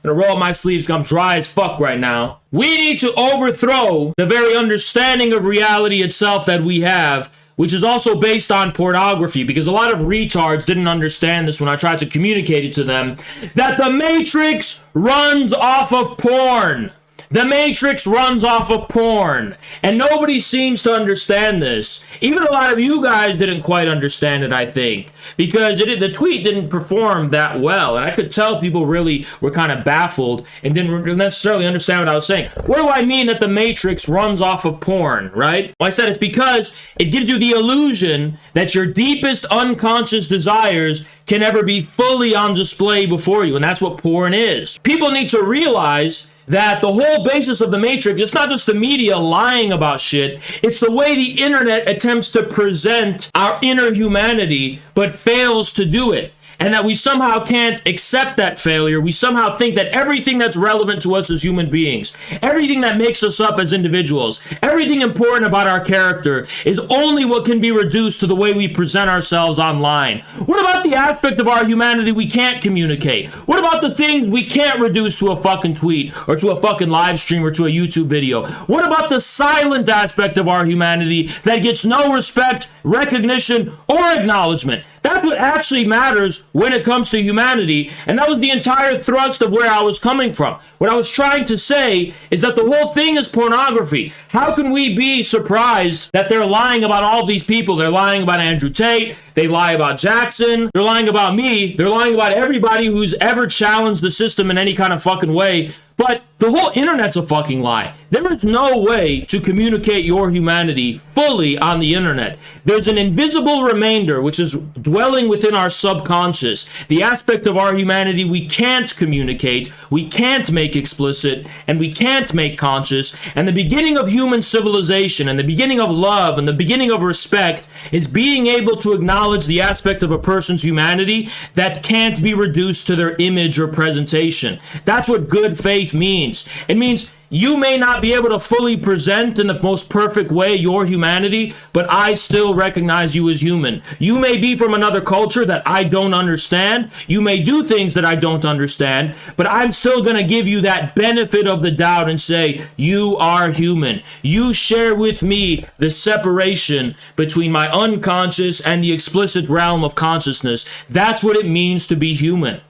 gonna roll up my sleeves, I'm dry as fuck right now. We need to overthrow the very understanding of reality itself that we have, which is also based on pornography, because a lot of retards didn't understand this when I tried to communicate it to them, that the Matrix runs off of porn. The Matrix runs off of porn, and nobody seems to understand this. Even a lot of you guys didn't quite understand it, I think, because the tweet didn't perform that well, and I could tell people really were kind of baffled and didn't necessarily understand what I was saying. What do I mean that the Matrix runs off of porn, right? Well, I said it's because it gives you the illusion that your deepest unconscious desires can never be fully on display before you, and that's what porn is. People need to realize that the whole basis of the Matrix, it's not just the media lying about shit, it's the way the internet attempts to present our inner humanity, but fails to do it. And that we somehow can't accept that failure. We somehow think that everything that's relevant to us as human beings, everything that makes us up as individuals, everything important about our character is only what can be reduced to the way we present ourselves online. What about the aspect of our humanity we can't communicate? What about the things we can't reduce to a fucking tweet or to a fucking live stream or to a YouTube video? What about the silent aspect of our humanity that gets no respect, recognition, or acknowledgement? That's what actually matters when it comes to humanity, and that was the entire thrust of where I was coming from. What I was trying to say is that the whole thing is pornography. How can we be surprised that they're lying about all these people? They're lying about Andrew Tate, they lie about Jackson, they're lying about me, they're lying about everybody who's ever challenged the system in any kind of fucking way. But the whole internet's a fucking lie. There is no way to communicate your humanity fully on the internet. There's an invisible remainder which is dwelling within our subconscious, the aspect of our humanity we can't communicate, we can't make explicit, and we can't make conscious. And the beginning of human civilization, and the beginning of love, and the beginning of respect is being able to acknowledge the aspect of a person's humanity that can't be reduced to their image or presentation. That's what good faith means. It means you may not be able to fully present in the most perfect way your humanity, but I still recognize you as human. You may be from another culture that I don't understand. You may do things that I don't understand, but I'm still going to give you that benefit of the doubt and say, you are human. You share with me the separation between my unconscious and the explicit realm of consciousness. That's what it means to be human.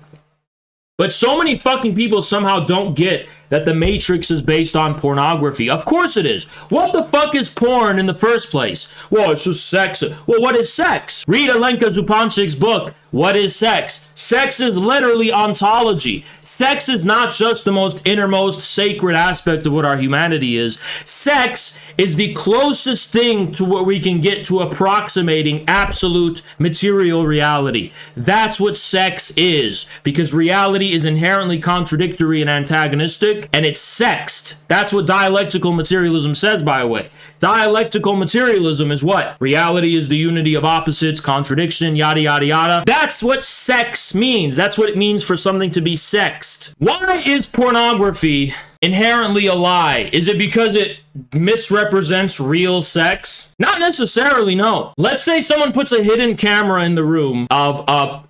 But so many fucking people somehow don't get that the Matrix is based on pornography. Of course it is. What the fuck is porn in the first place? Well, it's just sex. Well, what is sex? Read Alenka Zupanchik's book, What is Sex? Sex is literally ontology. Sex is not just the most innermost sacred aspect of what our humanity is. Sex is the closest thing to what we can get to approximating absolute material reality. That's what sex is, because reality is inherently contradictory and antagonistic, and it's sexed. That's what dialectical materialism says, by the way. Dialectical materialism is what? Reality is the unity of opposites, contradiction, yada, yada, yada. That's what sex means. That's what it means for something to be sexed. Why is pornography inherently a lie? Is it because it misrepresents real sex? Not necessarily, no. Let's say someone puts a hidden camera in the room of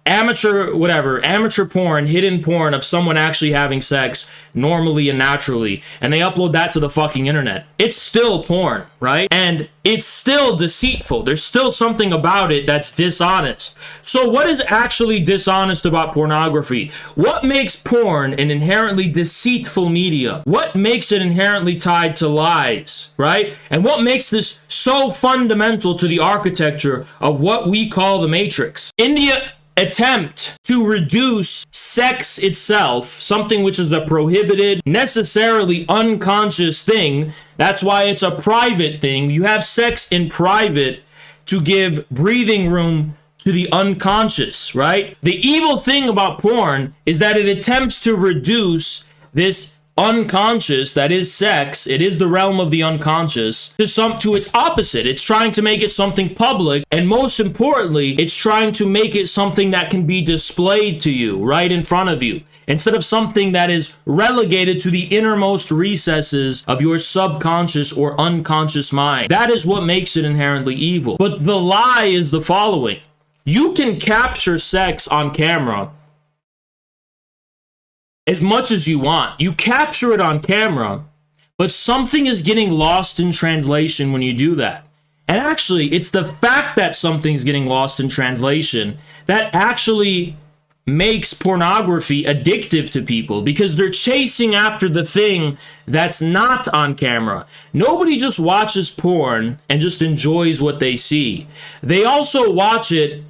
amateur porn, hidden porn of someone actually having sex normally and naturally, and they upload that to the fucking internet. It's still porn, right? And it's still deceitful. There's still something about it that's dishonest. So what is actually dishonest about pornography? What makes porn an inherently deceitful media? What makes it inherently tied to lies, right? And what makes this so fundamental to the architecture of what we call the Matrix? In the attempt to reduce sex itself, something which is a prohibited, necessarily unconscious thing, that's why it's a private thing. You have sex in private to give breathing room to the unconscious, right? The evil thing about porn is that it attempts to reduce this unconscious, that is sex, it is the realm of the unconscious, to its opposite. It's trying to make it something public, and most importantly, it's trying to make it something that can be displayed to you right in front of you, instead of something that is relegated to the innermost recesses of your subconscious or unconscious mind. That is what makes it inherently evil. But the lie is the following: you can capture sex on camera as much as you want. You capture it on camera, but something is getting lost in translation when you do that. And actually, it's the fact that something's getting lost in translation that actually makes pornography addictive to people, because they're chasing after the thing that's not on camera. Nobody just watches porn and just enjoys what they see. They also watch it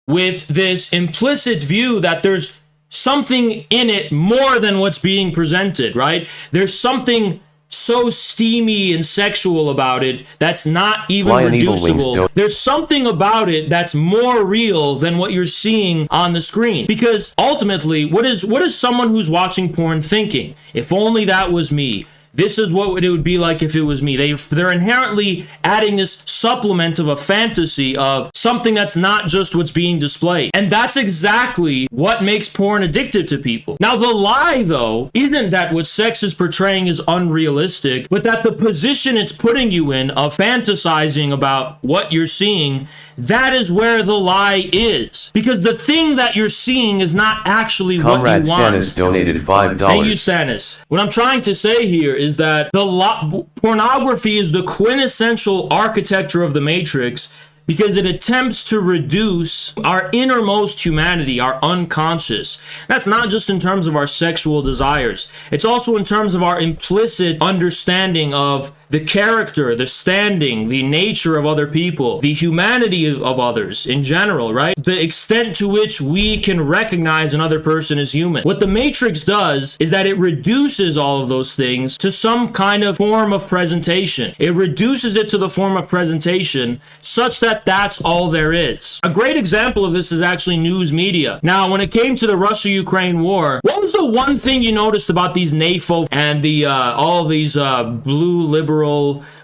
with this implicit view that there's something in it more than what's being presented, right? There's something so steamy and sexual about it that's not even reducible. There's something about it that's more real than what you're seeing on the screen. Because ultimately, what is someone who's watching porn thinking? If only that was me. This is what it would be like if it was me. They're inherently adding this supplement of a fantasy of something that's not just what's being displayed. And that's exactly what makes porn addictive to people. Now, the lie, though, isn't that what sex is portraying is unrealistic, but that the position it's putting you in of fantasizing about what you're seeing, that is where the lie is. Because the thing that you're seeing is not actually what you want. Comrade Stannis donated $5. Thank you, Stannis. What I'm trying to say here is that pornography is the quintessential architecture of the Matrix, because it attempts to reduce our innermost humanity, our unconscious. That's not just in terms of our sexual desires. It's also in terms of our implicit understanding of the character, the standing, the nature of other people, the humanity of others in general, right? The extent to which we can recognize another person as human. What the Matrix does is that it reduces all of those things to some kind of form of presentation. It reduces it to the form of presentation such that that's all there is. A great example of this is actually news media. Now, when it came to the Russia-Ukraine war, what was the one thing you noticed about these NAFO and the all of these blue liberal,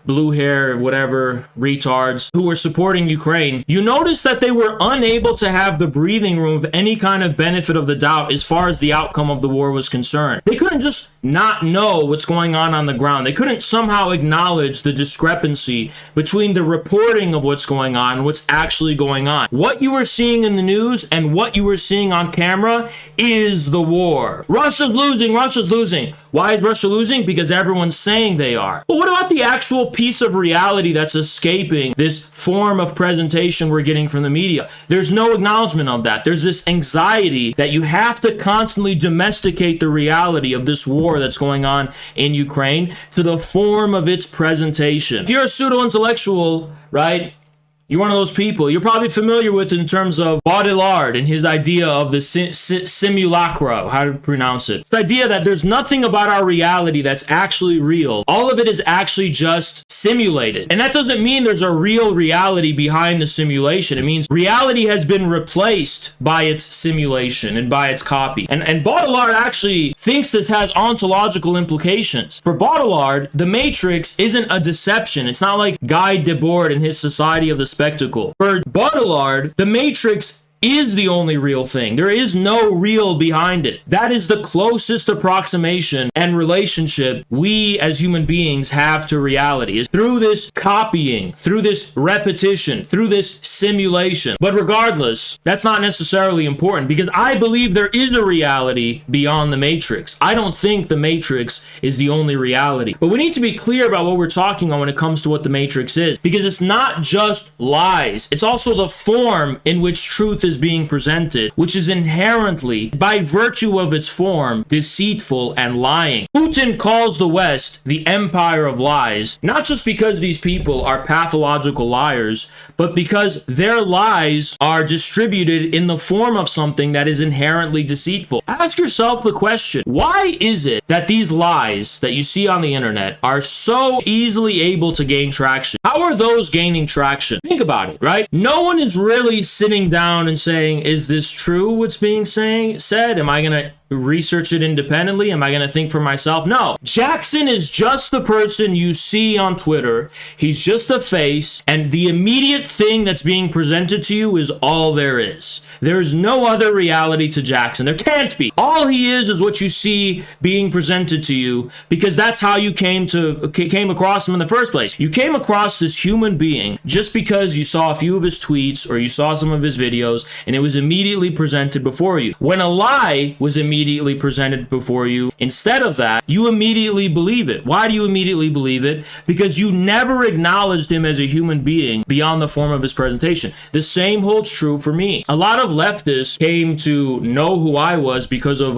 blue hair, whatever, retards who were supporting Ukraine? You notice that they were unable to have the breathing room of any kind of benefit of the doubt as far as the outcome of the war was concerned. They couldn't just not know what's going on the ground. They couldn't somehow acknowledge the discrepancy between the reporting of what's going on and what's actually going on. What you were seeing in the news and what you were seeing on camera is the war. Russia's losing, Russia's losing. Why is Russia losing? Because everyone's saying they are. But what about the actual piece of reality that's escaping this form of presentation we're getting from the media? There's no acknowledgement of that. There's this anxiety that you have to constantly domesticate the reality of this war that's going on in Ukraine to the form of its presentation. If you're a pseudo-intellectual, right? You're one of those people. You're probably familiar with in terms of Baudrillard and his idea of the simulacra, how to pronounce it. This idea that there's nothing about our reality that's actually real. All of it is actually just simulated. And that doesn't mean there's a real reality behind the simulation. It means reality has been replaced by its simulation and by its copy. And Baudrillard actually thinks this has ontological implications. For Baudrillard, the Matrix isn't a deception. It's not like Guy Debord and his Society of the Spectacle. For Baudrillard, the Matrix is the only real thing. There is no real behind it. That is the closest approximation and relationship we as human beings have to reality, is through this copying, through this repetition, through this simulation. But regardless, that's not necessarily important, because I believe there is a reality beyond the Matrix. I don't think the Matrix is the only reality. But we need to be clear about what we're talking about when it comes to what the Matrix is, because it's not just lies. It's also the form in which truth is being presented, which is inherently, by virtue of its form, deceitful and lying. Putin calls the West the empire of lies, not just because these people are pathological liars, but because their lies are distributed in the form of something that is inherently deceitful. Ask yourself the question, why is it that these lies that you see on the internet are so easily able to gain traction? How are those gaining traction? Think about it, right? No one is really sitting down and saying, is this true what's being said? Am I going to research it independently? Am I going to think for myself? No. Jackson is just the person you see on Twitter. He's just a face, and the immediate thing that's being presented to you is all there is. There's no other reality to Jackson. There can't be. All he is what you see being presented to you, because that's how you came across him in the first place. You came across this human being just because you saw a few of his tweets or you saw some of his videos, and it was immediately presented before you. When a lie was immediately presented before you, instead of that, you immediately believe it. Why do you immediately believe it? Because you never acknowledged him as a human being beyond the form of his presentation. The same holds true for me. A lot of leftists came to know who I was because of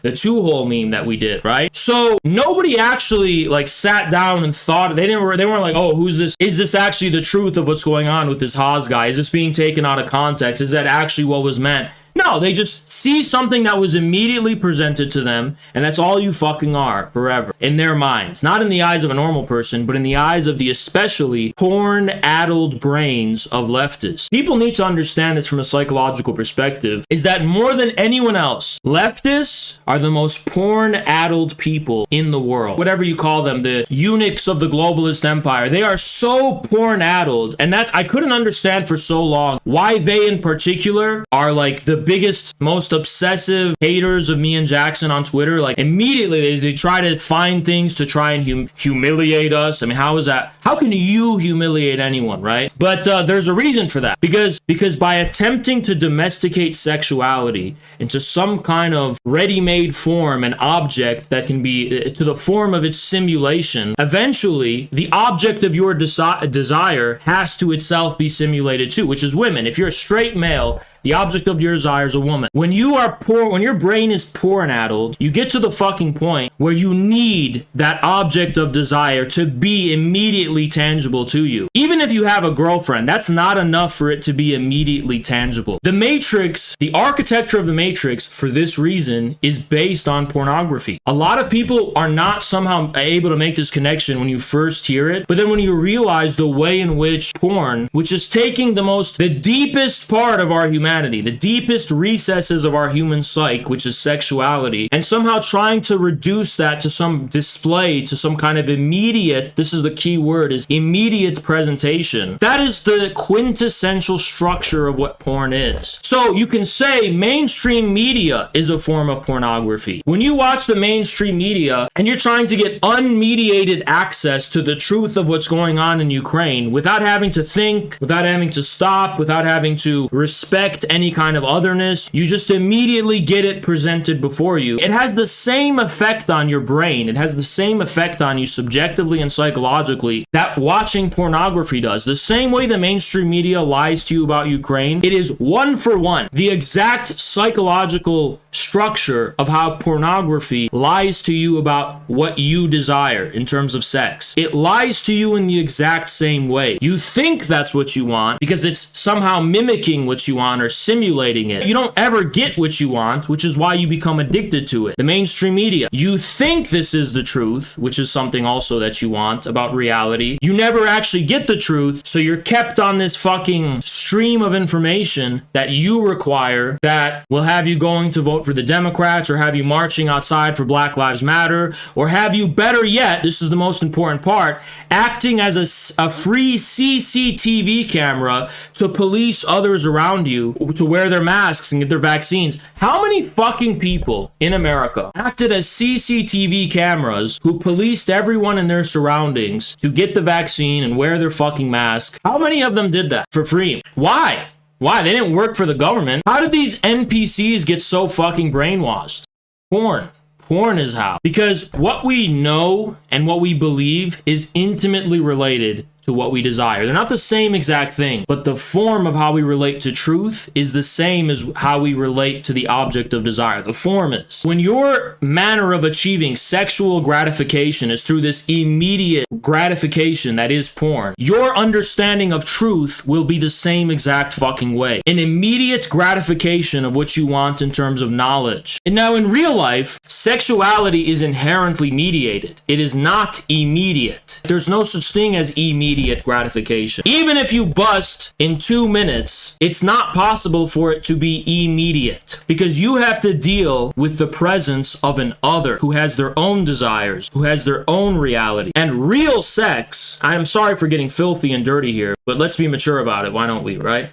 the two-hole meme that we did, right? So nobody actually like sat down and thought. They weren't like, oh, who's this? Is this actually the truth of what's going on with this Haas guy? Is this being taken out of context? Is that actually what was meant? No, they just see something that was immediately presented to them, and that's all you fucking are forever in their minds. Not in the eyes of a normal person, but in the eyes of the especially porn-addled brains of leftists. People need to understand this from a psychological perspective, is that more than anyone else, leftists are the most porn-addled people in the world. Whatever you call them, the eunuchs of the globalist empire. They are so porn-addled, and that's, I couldn't understand for so long why they in particular are like the biggest, most obsessive haters of me and Jackson on Twitter. Like immediately they try to find things to try and humiliate us. I mean, how is that? How can you humiliate anyone, right? But there's a reason for that. Because by attempting to domesticate sexuality into some kind of ready-made form, an object that can be to the form of its simulation, eventually the object of your desire has to itself be simulated too, which is women. If you're a straight male, the object of your desire is a woman. When you are poor, when your brain is porn-addled, you get to the fucking point where you need that object of desire to be immediately tangible to you. Even if you have a girlfriend, that's not enough for it to be immediately tangible. The Matrix, the architecture of the Matrix, for this reason, is based on pornography. A lot of people are not somehow able to make this connection when you first hear it, but then when you realize the way in which porn, which is taking the deepest part of our humanity, the deepest recesses of our human psyche, which is sexuality, and somehow trying to reduce that to some display, to some kind of immediate, this is the key word, is immediate presentation. That is the quintessential structure of what porn is. So you can say mainstream media is a form of pornography. When you watch the mainstream media and you're trying to get unmediated access to the truth of what's going on in Ukraine without having to think, without having to stop, without having to respect any kind of otherness, you just immediately get it presented before you. It has the same effect on your brain. It has the same effect on you subjectively and psychologically that watching pornography does. The same way the mainstream media lies to you about Ukraine, it is one for one the exact psychological structure of how pornography lies to you about what you desire in terms of sex. It lies to you in the exact same way. You think that's what you want because it's somehow mimicking what you want or simulating it. You don't ever get what you want, which is why you become addicted to it. The mainstream media, you think this is the truth, which is something also that you want about reality. You never actually get the truth, so you're kept on this fucking stream of information that you require that will have you going to vote for the Democrats, or have you marching outside for Black Lives Matter, or have you, better yet, this is the most important part, acting as a free CCTV camera to police others around you to wear their masks and get their vaccines. How many fucking people in America acted as CCTV cameras who policed everyone in their surroundings to get the vaccine and wear their fucking mask? How many of them did that for free? Why? Why? They didn't work for the government. How did these NPCs get so fucking brainwashed? Porn. Porn is how. Because what we know and what we believe is intimately related to what we desire. They're not the same exact thing, but the form of how we relate to truth is the same as how we relate to the object of desire. The form is. When your manner of achieving sexual gratification is through this immediate gratification that is porn, your understanding of truth will be the same exact fucking way. An immediate gratification of what you want in terms of knowledge. And now in real life, sexuality is inherently mediated. It is not immediate. There's no such thing as immediate gratification. Even if you bust in 2 minutes, it's not possible for it to be immediate, because you have to deal with the presence of an other who has their own desires, who has their own reality. And real sex, I'm sorry for getting filthy and dirty here, but let's be mature about it. Why don't we, right?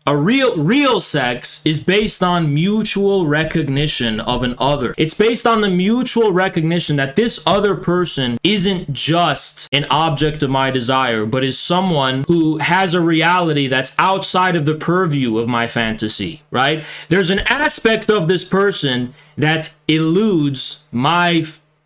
A real sex is based on mutual recognition of an other. It's based on the mutual recognition that this other person isn't just an object of my desire, but is someone who has a reality that's outside of the purview of my fantasy, right? There's an aspect of this person that eludes my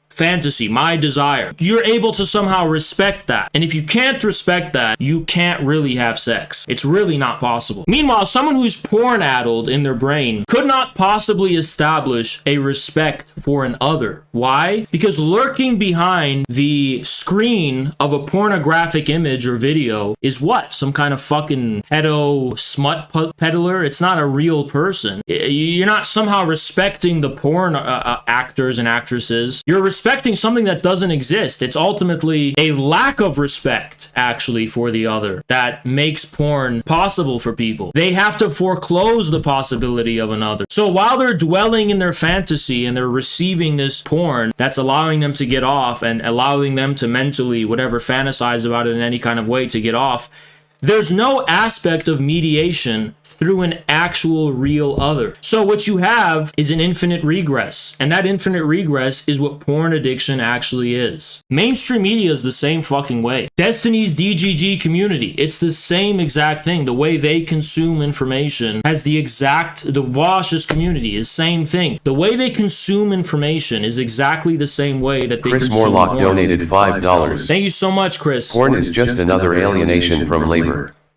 fantasy, my desire. You're able to somehow respect that. And if you can't respect that, you can't really have sex. It's really not possible. Meanwhile, someone who's porn-addled in their brain could not possibly establish a respect for an other. Why? Because lurking behind the screen of a pornographic image or video is what? Some kind of fucking pedo smut peddler? It's not a real person. You're not somehow respecting the porn actors and actresses. You're respecting something that doesn't exist. It's ultimately a lack of respect, actually, for the other that makes porn possible for people. They have to foreclose the possibility of another. So while they're dwelling in their fantasy and they're receiving this porn that's allowing them to get off and allowing them to mentally, whatever, fantasize about it in any kind of way to get off, there's no aspect of mediation through an actual real other. So what you have is an infinite regress, and that infinite regress is what porn addiction actually is. Mainstream media is the same fucking way. Destiny's DGG community, it's the same exact thing. The way they consume information has the Vosh's community is same thing. The way they consume information is exactly the same way that they Chris consume Morlock porn. donated $5. Thank you so much, Chris. Porn is just another alienation from labor.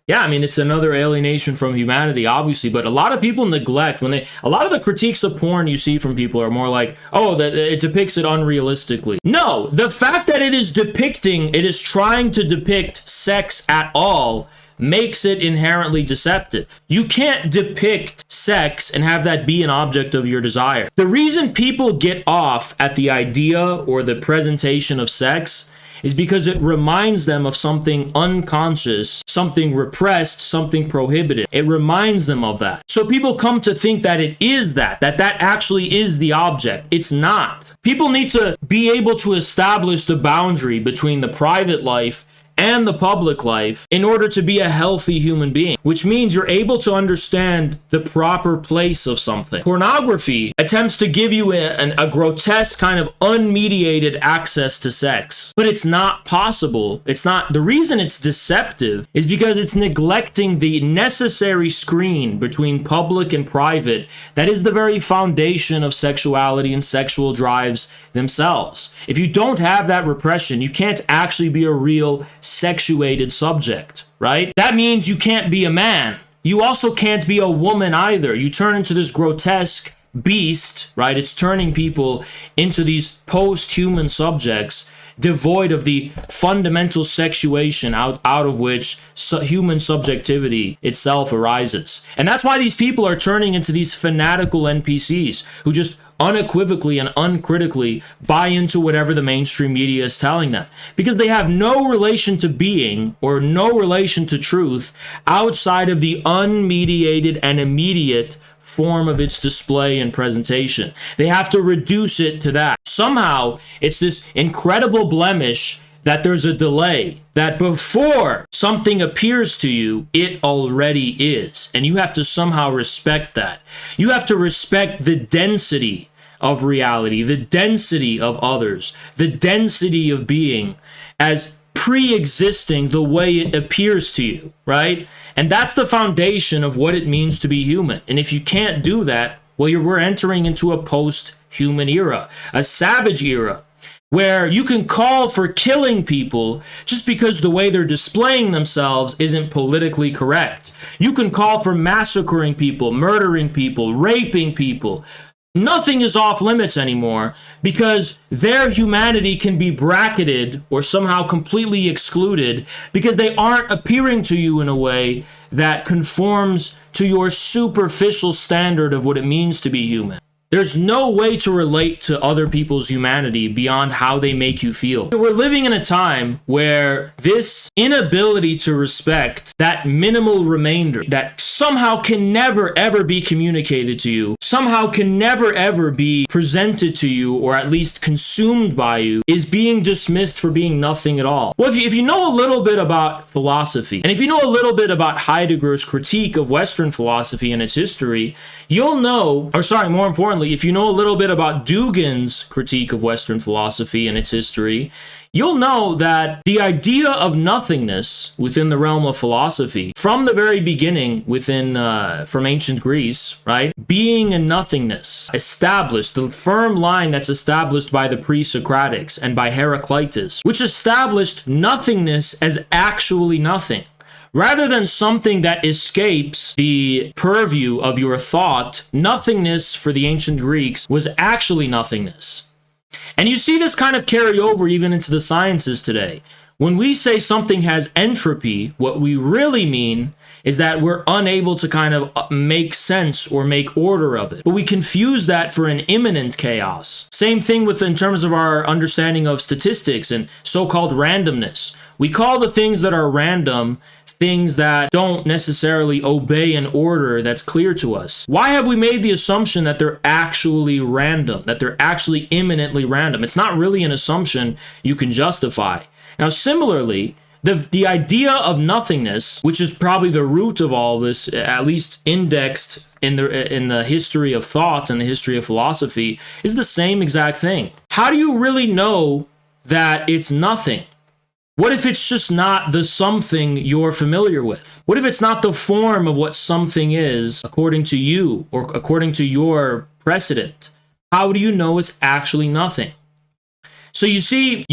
Yeah, I mean, it's another alienation from humanity, obviously, but a lot of people neglect a lot of the critiques of porn you see from people are more like, oh, that it depicts it unrealistically. No, the fact that it is trying to depict sex at all makes it inherently deceptive. You can't depict sex and have that be an object of your desire. The reason people get off at the idea or the presentation of sex is because it reminds them of something unconscious, something repressed, something prohibited. It reminds them of that. So people come to think that it is that actually is the object. It's not. People need to be able to establish the boundary between the private life and the public life in order to be a healthy human being, which means you're able to understand the proper place of something. Pornography attempts to give you a grotesque kind of unmediated access to sex, but it's not possible. It's not. The reason it's deceptive is because it's neglecting the necessary screen between public and private that is the very foundation of sexuality and sexual drives themselves. If you don't have that repression, you can't actually be a real sexuated subject, right? That means you can't be a man. You also can't be a woman either. You turn into this grotesque beast, right? It's turning people into these post-human subjects devoid of the fundamental sexuation out of which human subjectivity itself arises. And that's why these people are turning into these fanatical NPCs who just unequivocally and uncritically buy into whatever the mainstream media is telling them, because they have no relation to being or no relation to truth outside of the unmediated and immediate form of its display and presentation. They have to reduce it to that. Somehow, it's this incredible blemish that there's a delay, that before something appears to you, it already is. And you have to somehow respect that. You have to respect the density of reality, the density of others, the density of being as pre-existing the way it appears to you, right? And that's the foundation of what it means to be human. And if you can't do that, well, we're entering into a post-human era, a savage era, where you can call for killing people just because the way they're displaying themselves isn't politically correct. You can call for massacring people, murdering people, raping people. Nothing is off limits anymore because their humanity can be bracketed or somehow completely excluded because they aren't appearing to you in a way that conforms to your superficial standard of what it means to be human. There's no way to relate to other people's humanity beyond how they make you feel. We're living in a time where this inability to respect that minimal remainder, that somehow can never ever be communicated to you, somehow can never ever be presented to you, or at least consumed by you, is being dismissed for being nothing at all. Well, if you know a little bit about philosophy, and if you know a little bit about Heidegger's critique of Western philosophy and its history, you'll know, or sorry, more importantly, if you know a little bit about Dugin's critique of Western philosophy and its history, you'll know that the idea of nothingness within the realm of philosophy, from the very beginning from ancient Greece, right? Being a nothingness, established, the firm line that's established by the pre-Socratics and by Heraclitus, which established nothingness as actually nothing. Rather than something that escapes the purview of your thought, nothingness for the ancient Greeks was actually nothingness. And you see this kind of carry over even into the sciences today. When we say something has entropy, what we really mean is that we're unable to kind of make sense or make order of it. But we confuse that for an imminent chaos. Same thing in terms of our understanding of statistics and so-called randomness. We call the things that are random things that don't necessarily obey an order that's clear to us. Why have we made the assumption that they're actually random, that they're actually imminently random? It's not really an assumption you can justify. Now, similarly, the idea of nothingness, which is probably the root of all this, at least indexed in the history of thought and the history of philosophy, is the same exact thing. How do you really know that it's nothing? What if it's just not the something you're familiar with? What if it's not the form of what something is according to you or according to your precedent? How do you know it's actually nothing? So you see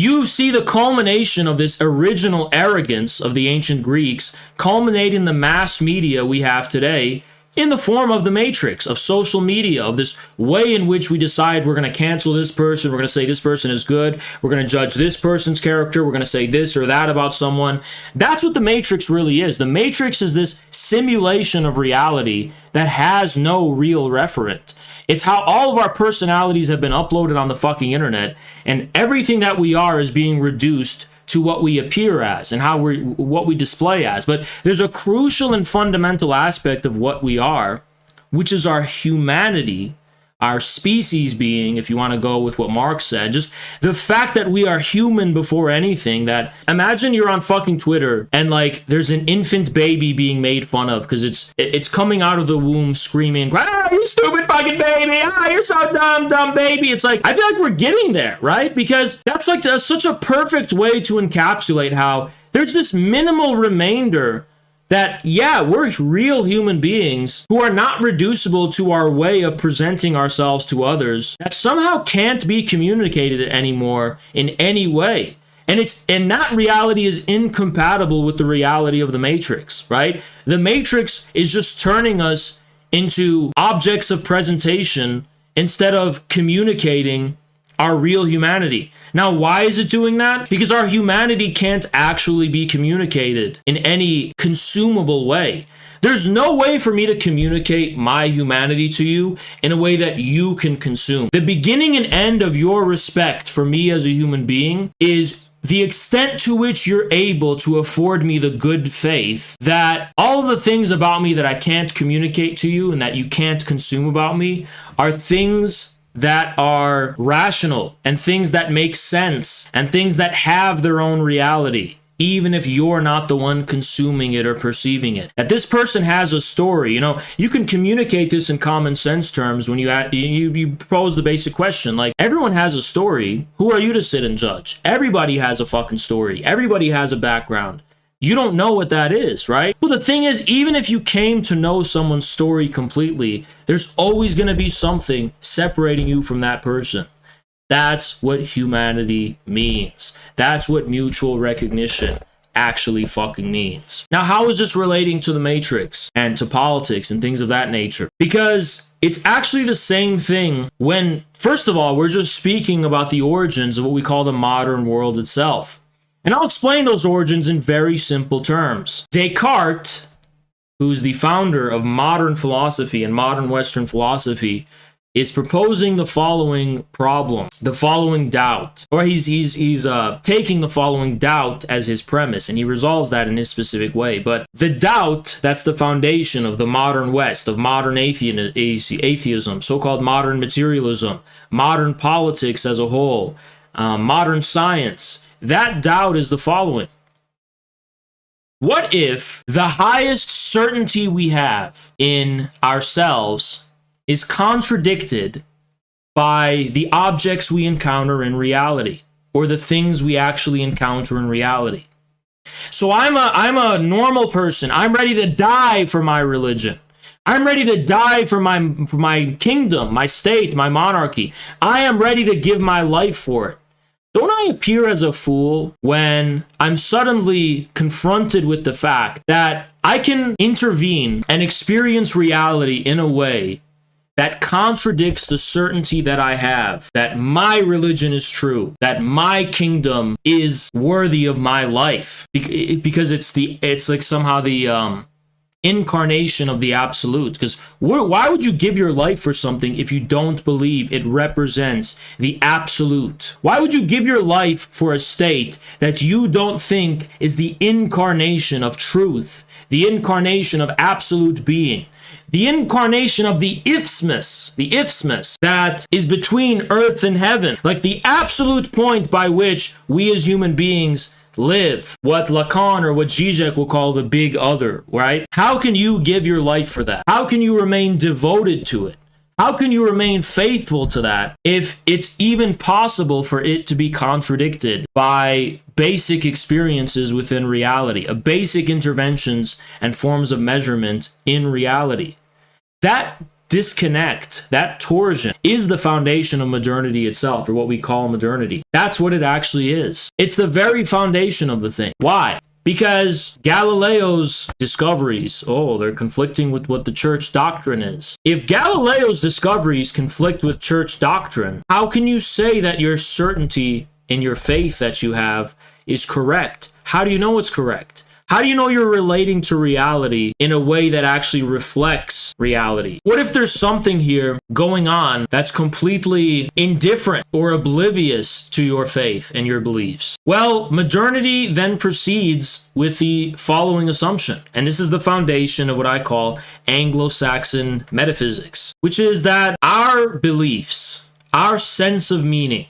the culmination of this original arrogance of the ancient Greeks, culminating the mass media we have today in the form of the matrix, of social media, of this way in which we decide we're going to cancel this person, we're going to say this person is good, we're going to judge this person's character, we're going to say this or that about someone. That's what the matrix really is. The matrix is this simulation of reality that has no real referent. It's how all of our personalities have been uploaded on the fucking internet, and everything that we are is being reduced to what we appear as and what we display as. But there's a crucial and fundamental aspect of what we are, which is our humanity, our species being, if you want to go with what Marx said, just the fact that we are human before anything. That imagine you're on fucking Twitter and like there's an infant baby being made fun of because it's coming out of the womb screaming, "Ah, you stupid fucking baby! Ah, you're so dumb baby!" It's like, I feel like we're getting there, right? Because that's like such a perfect way to encapsulate how there's this minimal remainder that, yeah, we're real human beings who are not reducible to our way of presenting ourselves to others, that somehow can't be communicated anymore in any way. And that reality is incompatible with the reality of the Matrix, right? The Matrix is just turning us into objects of presentation instead of communicating our real humanity. Now, why is it doing that? Because our humanity can't actually be communicated in any consumable way. There's no way for me to communicate my humanity to you in a way that you can consume. The beginning and end of your respect for me as a human being is the extent to which you're able to afford me the good faith that all of the things about me that I can't communicate to you and that you can't consume about me are things that are rational and things that make sense and things that have their own reality, even if you're not the one consuming it or perceiving it. That this person has a story. You know, you can communicate this in common sense terms when you pose the basic question, like, everyone has a story. Who are you to sit and judge? Everybody has a fucking story. Everybody has a background. You don't know what that is, right? Well, the thing is, even if you came to know someone's story completely, there's always going to be something separating you from that person. That's what humanity means. That's what mutual recognition actually fucking means. Now, how is this relating to the Matrix and to politics and things of that nature? Because it's actually the same thing when, first of all, we're just speaking about the origins of what we call the modern world itself. And I'll explain those origins in very simple terms. Descartes, who's the founder of modern philosophy and modern Western philosophy, is proposing the following problem, the following doubt, or he's taking the following doubt as his premise, and he resolves that in his specific way. But the doubt that's the foundation of the modern West, of modern atheism, so-called modern materialism, modern politics as a whole, modern science, that doubt is the following. What if the highest certainty we have in ourselves is contradicted by the objects we encounter in reality, or the things we actually encounter in reality? So I'm a normal person. I'm ready to die for my religion. I'm ready to die for my kingdom, my state, my monarchy. I am ready to give my life for it. Don't I appear as a fool when I'm suddenly confronted with the fact that I can intervene and experience reality in a way that contradicts the certainty that I have, that my religion is true, that my kingdom is worthy of my life, because it's like somehow the incarnation of the absolute? Because why would you give your life for something if you don't believe it represents the absolute? Why would you give your life for a state that you don't think is the incarnation of truth, the incarnation of absolute being, the incarnation of the isthmus that is between earth and heaven, like the absolute point by which we as human beings live, what Lacan or what Zizek will call the big other, right? How can you give your life for that? How can you remain devoted to it? How can you remain faithful to that if it's even possible for it to be contradicted by basic experiences within reality, basic interventions and forms of measurement in reality? That disconnect, that torsion, is the foundation of modernity itself, or what we call modernity. That's what it actually is. It's the very foundation of the thing. Why? Because Galileo's discoveries, they're conflicting with what the church doctrine is. If Galileo's discoveries conflict with church doctrine, how can you say that your certainty in your faith that you have is correct? How do you know it's correct? How do you know you're relating to reality in a way that actually reflects reality? What if there's something here going on that's completely indifferent or oblivious to your faith and your beliefs? Well, modernity then proceeds with the following assumption, and this is the foundation of what I call Anglo-Saxon metaphysics, which is that our beliefs, our sense of meaning,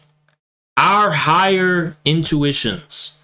our higher intuitions,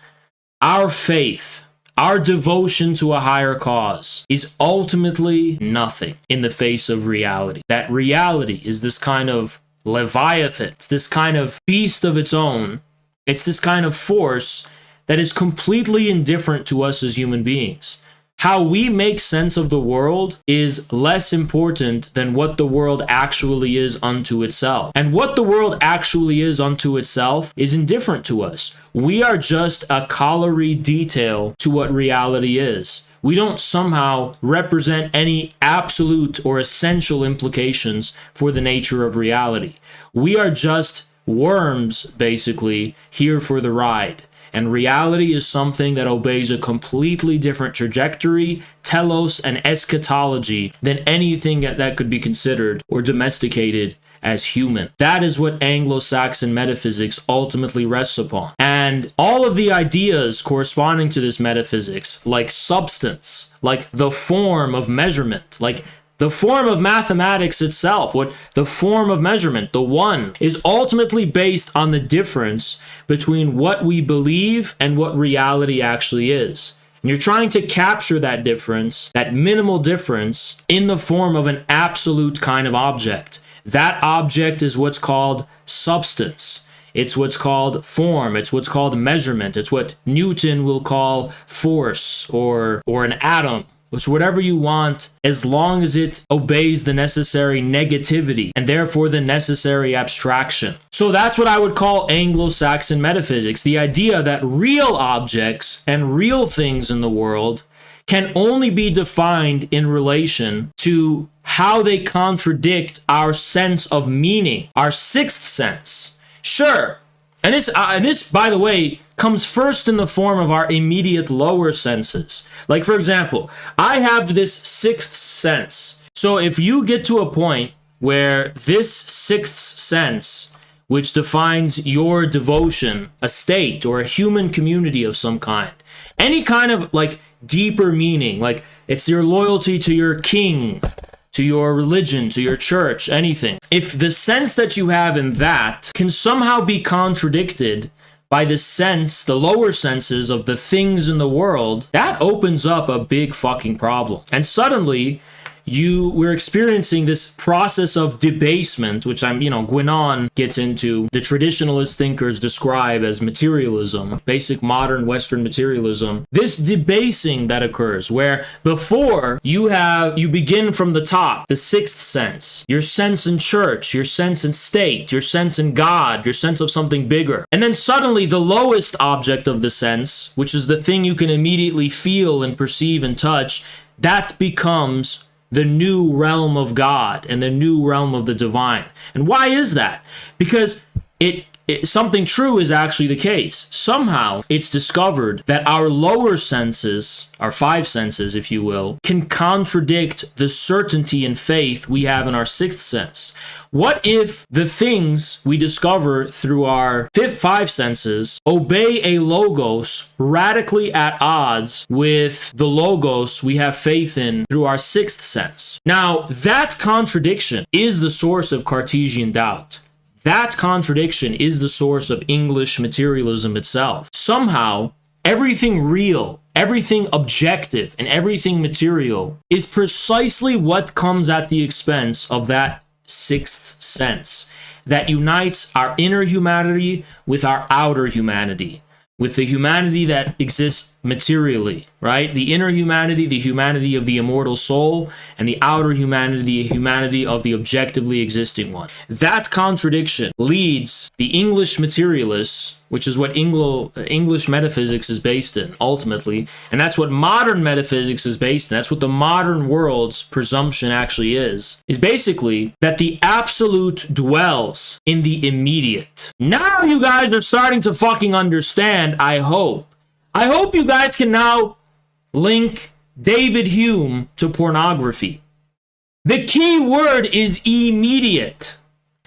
our faith, our devotion to a higher cause is ultimately nothing in the face of reality. That reality is this kind of leviathan. It's this kind of beast of its own. It's this kind of force that is completely indifferent to us as human beings. How we make sense of the world is less important than what the world actually is unto itself. And what the world actually is unto itself is indifferent to us. We are just a corollary detail to what reality is. We don't somehow represent any absolute or essential implications for the nature of reality. We are just worms, basically, here for the ride. And reality is something that obeys a completely different trajectory, telos, and eschatology than anything that could be considered or domesticated as human. That is what Anglo-Saxon metaphysics ultimately rests upon. And all of the ideas corresponding to this metaphysics, like substance, like the form of measurement, like the form of mathematics itself, what the form of measurement, the one, is ultimately based on the difference between what we believe and what reality actually is. And you're trying to capture that difference, that minimal difference, in the form of an absolute kind of object. That object is what's called substance. It's what's called form. It's what's called measurement. It's what Newton will call force or an atom. It's whatever you want, as long as it obeys the necessary negativity and therefore the necessary abstraction. So that's what I would call Anglo-Saxon metaphysics, the idea that real objects and real things in the world can only be defined in relation to how they contradict our sense of meaning, our sixth sense. Sure, and this, by the way, comes first in the form of our immediate lower senses. Like, for example, I have this sixth sense. So if you get to a point where this sixth sense, which defines your devotion, a state or a human community of some kind, any kind of like deeper meaning, like it's your loyalty to your king, to your religion, to your church, anything. If the sense that you have in that can somehow be contradicted by the sense, the lower senses of the things in the world, that opens up a big fucking problem. And suddenly, we're experiencing this process of debasement, which Guinan gets into, the traditionalist thinkers describe as materialism, basic modern Western materialism. This debasing that occurs, where before you begin from the top, the sixth sense, your sense in church, your sense in state, your sense in God, your sense of something bigger. And then suddenly the lowest object of the sense, which is the thing you can immediately feel and perceive and touch, that becomes the new realm of God and the new realm of the divine. And why is that? Because something true is actually the case. Somehow it's discovered that our lower senses, our five senses, if you will, can contradict the certainty and faith we have in our sixth sense. What if the things we discover through our five senses obey a logos radically at odds with the logos we have faith in through our sixth sense? Now, that contradiction is the source of Cartesian doubt. That contradiction is the source of English materialism itself. Somehow, everything real, everything objective, and everything material is precisely what comes at the expense of that sixth sense that unites our inner humanity with our outer humanity, with the humanity that exists materially, right? The inner humanity, the humanity of the immortal soul, and the outer humanity, the humanity of the objectively existing one. That contradiction leads the English materialists, which is what English metaphysics is based in, ultimately, and that's what modern metaphysics is based in, that's what the modern world's presumption actually is basically that the absolute dwells in the immediate. Now you guys are starting to fucking understand, I hope. I hope you guys can now link David Hume to pornography. The key word is immediate.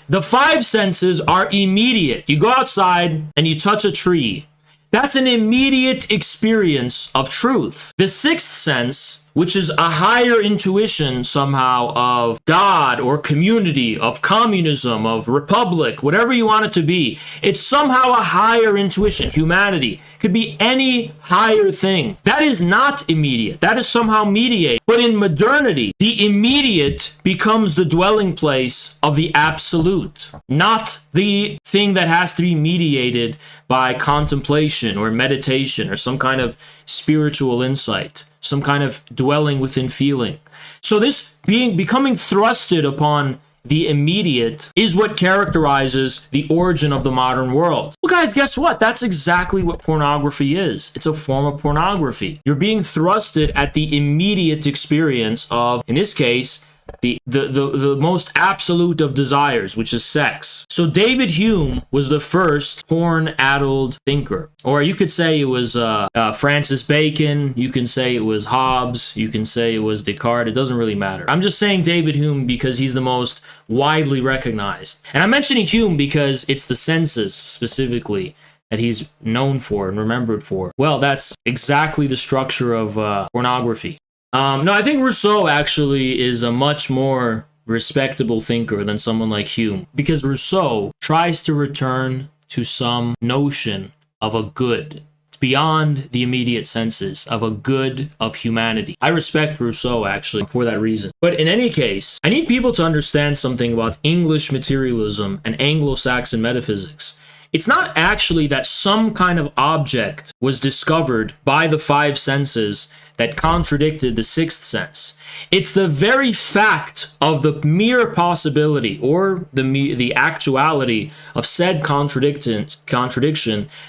The five senses are immediate. You go outside and you touch a tree. That's an immediate experience of truth. The sixth sense, which is a higher intuition somehow of God or community, of communism, of republic, whatever you want it to be, it's somehow a higher intuition. Humanity could be any higher thing. That is not immediate. That is somehow mediated. But in modernity, the immediate becomes the dwelling place of the absolute, not the thing that has to be mediated by contemplation or meditation or some kind of spiritual insight, some kind of dwelling within feeling. So this becoming thrusted upon the immediate is what characterizes the origin of the modern world. Well, guys, guess what? That's exactly what pornography is. It's a form of pornography. You're being thrusted at the immediate experience of, in this case, the most absolute of desires, which is sex. So David Hume was the first porn-addled thinker. Or you could say it was Francis Bacon, you can say it was Hobbes, you can say it was Descartes, it doesn't really matter. I'm just saying David Hume because he's the most widely recognized. And I'm mentioning Hume because it's the senses specifically that he's known for and remembered for. Well, that's exactly the structure of pornography. No, I think Rousseau actually is a much more respectable thinker than someone like Hume, because Rousseau tries to return to some notion of a good, beyond the immediate senses, of a good of humanity. I respect Rousseau actually for that reason. But in any case, I need people to understand something about English materialism and Anglo-Saxon metaphysics. It's not actually that some kind of object was discovered by the five senses that contradicted the sixth sense. It's the very fact of the mere possibility or the actuality of said contradiction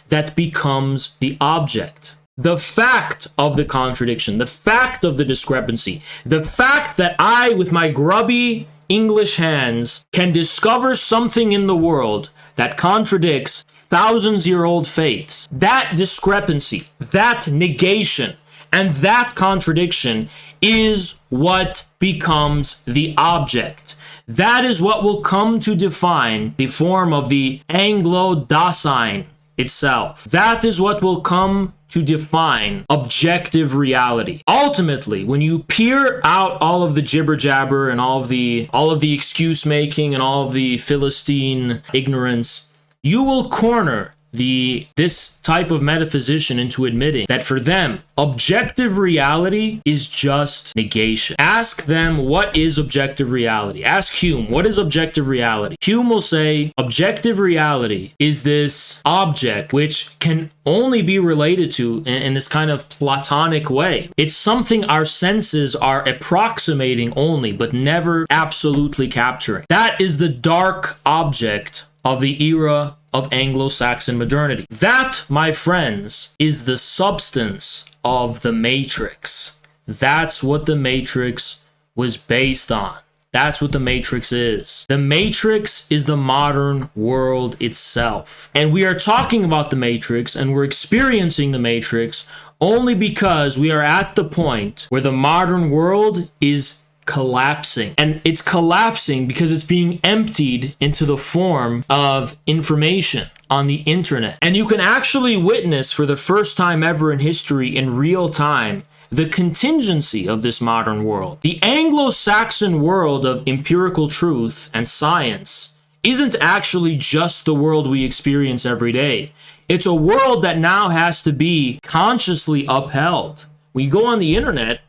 that becomes the object. The fact of the contradiction, the fact of the discrepancy, the fact that I, with my grubby English hands, can discover something in the world that contradicts thousands-year-old faiths. That discrepancy, that negation, and that contradiction is what becomes the object. That is what will come to define the form of the Anglo-Saxon itself. That is what will come to define objective reality. Ultimately, when you peer out all of the jibber jabber and all of the excuse making and all of the Philistine ignorance, you will corner this type of metaphysician into admitting that for them, objective reality is just negation. Ask them, what is objective reality? Ask Hume, what is objective reality? Hume will say, objective reality is this object which can only be related to in this kind of Platonic way. It's something our senses are approximating only, but never absolutely capturing. That is the dark object of the era of Anglo-Saxon modernity. That, my friends, is the substance of the Matrix. That's what the Matrix was based on. That's what the Matrix is. The Matrix is the modern world itself. And we are talking about the Matrix and we're experiencing the Matrix only because we are at the point where the modern world is collapsing. And it's collapsing because it's being emptied into the form of information on the internet. And you can actually witness for the first time ever in history in real time the contingency of this modern world. The Anglo-Saxon world of empirical truth and science isn't actually just the world we experience every day. It's a world that now has to be consciously upheld. When you go on the internet,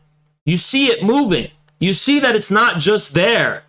you see it moving. You see that it's not just there.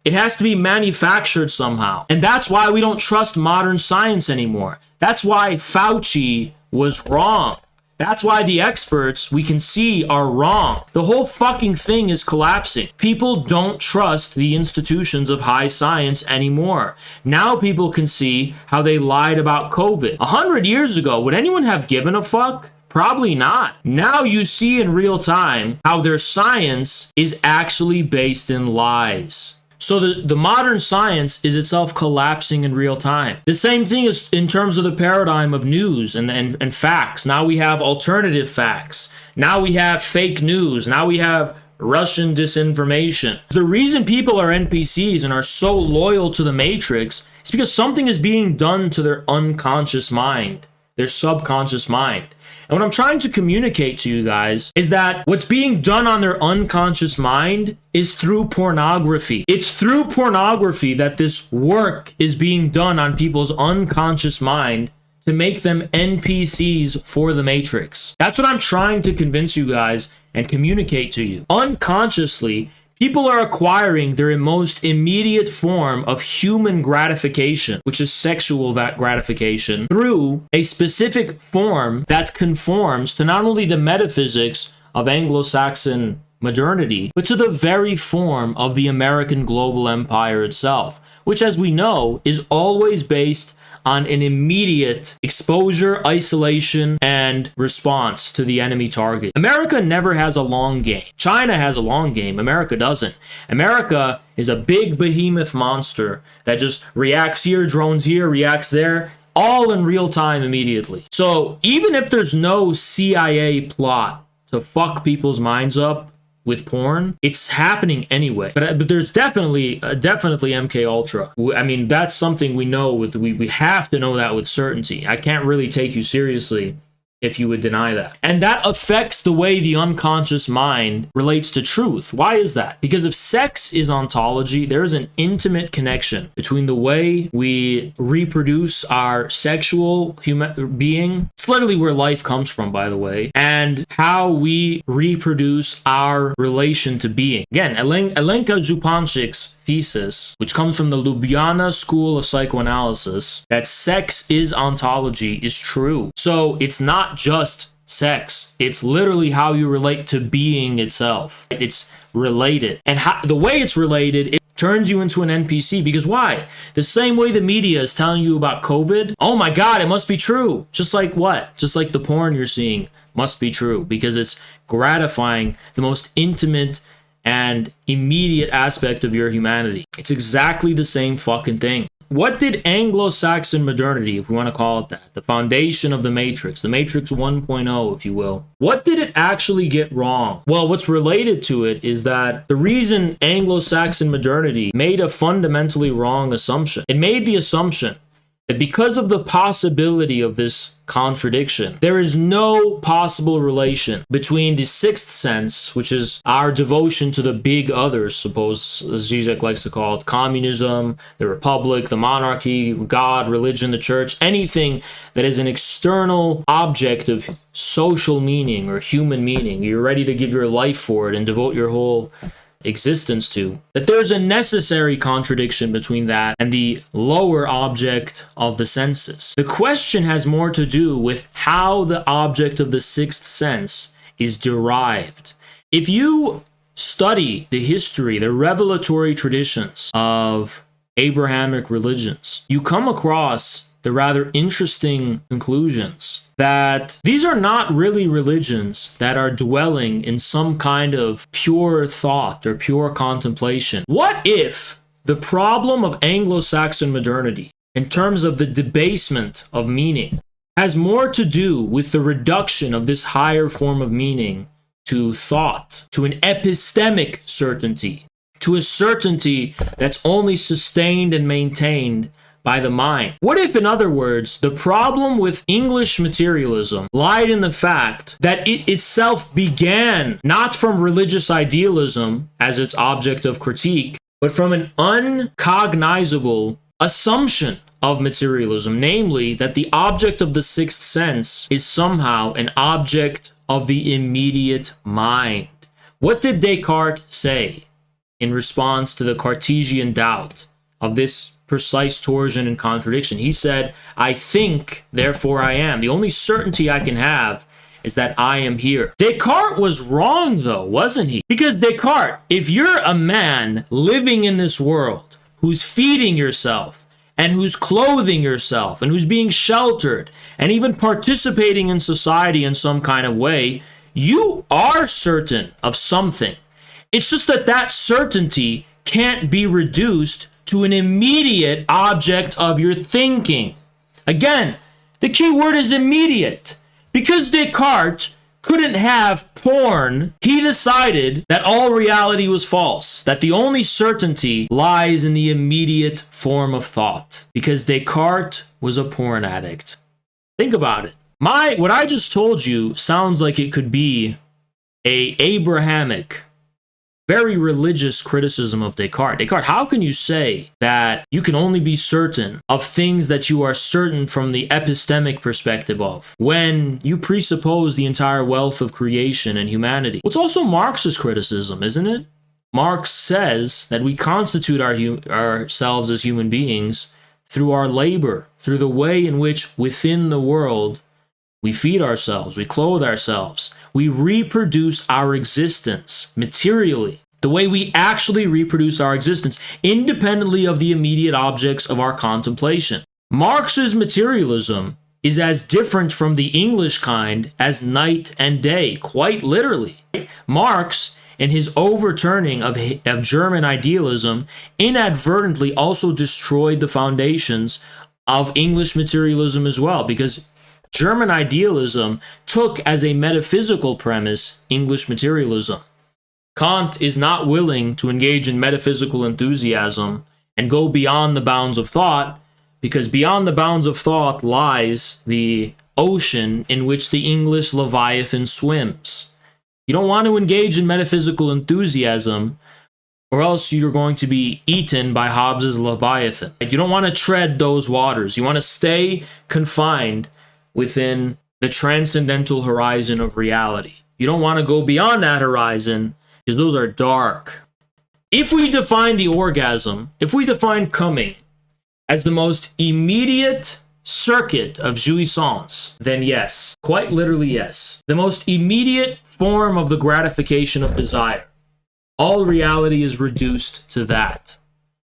It has to be manufactured somehow. And that's why we don't trust modern science anymore. That's why Fauci was wrong. That's why the experts we can see are wrong. The whole fucking thing is collapsing. People don't trust the institutions of high science anymore. Now people can see how they lied about COVID. 100 years ago, would anyone have given a fuck? Probably not. Now you see in real time how their science is actually based in lies. So the modern science is itself collapsing in real time. The same thing is in terms of the paradigm of news and facts. Now we have alternative facts. Now we have fake news. Now we have Russian disinformation. The reason people are NPCs and are so loyal to the Matrix is because something is being done to their unconscious mind, their subconscious mind. And what I'm trying to communicate to you guys is that what's being done on their unconscious mind is through pornography. It's through pornography that this work is being done on people's unconscious mind to make them NPCs for the Matrix. That's what I'm trying to convince you guys and communicate to you. Unconsciously, people are acquiring their most immediate form of human gratification, which is sexual gratification, through a specific form that conforms to not only the metaphysics of Anglo-Saxon modernity, but to the very form of the American global empire itself, which, as we know, is always based on an immediate exposure, isolation, and response to the enemy target. America never has a long game. China has a long game. America doesn't. America is a big behemoth monster that just reacts here, drones here, reacts there, all in real time immediately. So even if there's no CIA plot to fuck people's minds up with porn, it's happening anyway. But there's definitely MK Ultra. I mean, that's something we know. We have to know that with certainty. I can't really take you seriously if you would deny that. And that affects the way the unconscious mind relates to truth. Why is that? Because if sex is ontology, there is an intimate connection between the way we reproduce our sexual human being. It's literally where life comes from, by the way, and how we reproduce our relation to being. Again, Alenka Zupanchik's thesis, which comes from the Ljubljana School of Psychoanalysis, that sex is ontology, is true. So it's not just sex. It's literally how you relate to being itself. It's related. And the way it's related, it turns you into an NPC. Because why? The same way the media is telling you about COVID, oh my God, it must be true. Just like what? Just like the porn you're seeing must be true, because it's gratifying the most intimate and immediate aspect of your humanity. It's exactly the same fucking thing. what did Anglo-Saxon modernity, if we want to call it that, the foundation of the Matrix 1.0, if you will, what did it actually get wrong? Well, what's related to it is that the reason Anglo-Saxon modernity made a fundamentally wrong assumption. It made the assumption that because of the possibility of this contradiction, there is no possible relation between the sixth sense, which is our devotion to the big others, suppose, as Zizek likes to call it, communism, the republic, the monarchy, God, religion, the church, anything that is an external object of social meaning or human meaning. You're ready to give your life for it and devote your whole existence to, that there's a necessary contradiction between that and the lower object of the senses. The question has more to do with how the object of the sixth sense is derived. If you study the history, the revelatory traditions of Abrahamic religions, you come across the rather interesting conclusions that these are not really religions that are dwelling in some kind of pure thought or pure contemplation. What if the problem of Anglo-Saxon modernity, in terms of the debasement of meaning, has more to do with the reduction of this higher form of meaning to thought, to an epistemic certainty, to a certainty that's only sustained and maintained by the mind? What if, in other words, the problem with English materialism lied in the fact that it itself began not from religious idealism as its object of critique, but from an uncognizable assumption of materialism, namely that the object of the sixth sense is somehow an object of the immediate mind? What did Descartes say in response to the Cartesian doubt of this precise torsion and contradiction? He said, I think, therefore I am. The only certainty I can have is that I am here. Descartes was wrong, though, wasn't he? Because Descartes, if you're a man living in this world who's feeding yourself and who's clothing yourself and who's being sheltered and even participating in society in some kind of way, you are certain of something. It's just that that certainty can't be reduced to an immediate object of your thinking. Again, the key word is immediate. Because Descartes couldn't have porn, he decided that all reality was false, that the only certainty lies in the immediate form of thought. Because Descartes was a porn addict. Think about it. What I just told you sounds like it could be a Abrahamic, very religious criticism of Descartes. Descartes, how can you say that you can only be certain of things that you are certain from the epistemic perspective of, when you presuppose the entire wealth of creation and humanity? Well, it's also Marx's criticism, isn't it? Marx says that we constitute ourselves as human beings through our labor, through the way in which within the world we feed ourselves, we clothe ourselves, we reproduce our existence materially, the way we actually reproduce our existence, independently of the immediate objects of our contemplation. Marx's materialism is as different from the English kind as night and day, quite literally. Marx, in his overturning of German idealism, inadvertently also destroyed the foundations of English materialism as well, because German idealism took as a metaphysical premise English materialism. Kant is not willing to engage in metaphysical enthusiasm and go beyond the bounds of thought, because beyond the bounds of thought lies the ocean in which the English Leviathan swims. You don't want to engage in metaphysical enthusiasm, or else you're going to be eaten by Hobbes's Leviathan. You don't want to tread those waters. You want to stay confined within the transcendental horizon of reality. You don't want to go beyond that horizon, because those are dark. If we define the orgasm, if we define coming as the most immediate circuit of jouissance, then yes, quite literally yes, the most immediate form of the gratification of desire, all reality is reduced to that,